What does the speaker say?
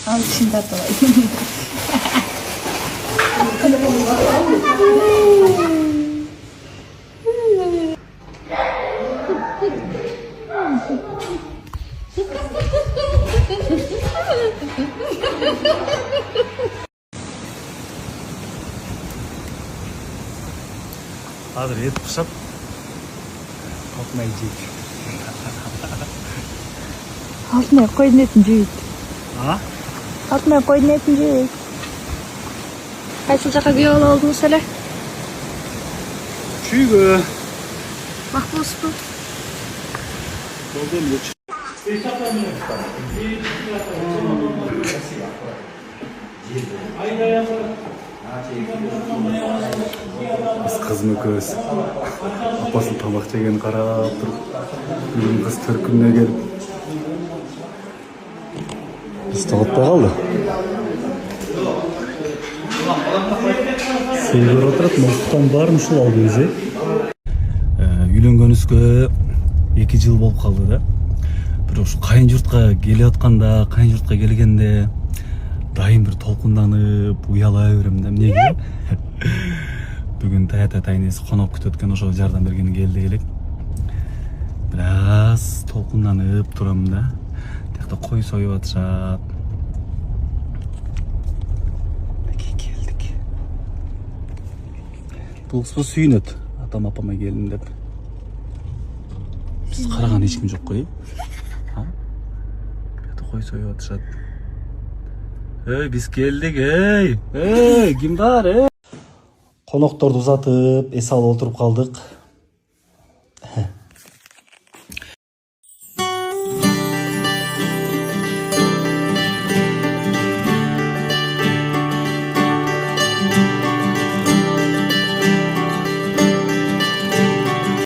Al şimdi atalım. Hazır et pişip kalkmay jeyt. Altına koydun etin jeyt. Ha? Altına koydun etin jeyt. Qaysi жаққа күйе алдыңыз эле? Чүйгө. Мақпулсызбы? Болды эле. Biz kızım ökөz. Apasının tamak jegeni karap turup. Bugün kız Türk'üne gelip. Biz tağıtpa kaldı. Sevgili oturup Moskvadan barmış ol aldı bizi. Үйлөнгөнүбүзгө 2 жыл болуп калды да. Бирок ушу кайын журтка келиатканда, кайын журтка келгенде дайым бир толкунданып, уяла берем да. Эмнеге? Бүгүн тата тайнеси коноп күтүп өткөн ошого жардам бергени келди элек. Бир аз толкунданып турам да. Тиякта кой союп атышат. Келдик. Бул кыз сүйүнөт. Атам апама келдим деп. Биз караган эч ким жок кой. Ha? Бuyakta кой союп атышат. Эй, биз келдик, эй! Эй, ким бар, эй? Конокторду узатып, эс алып отуруп калдык.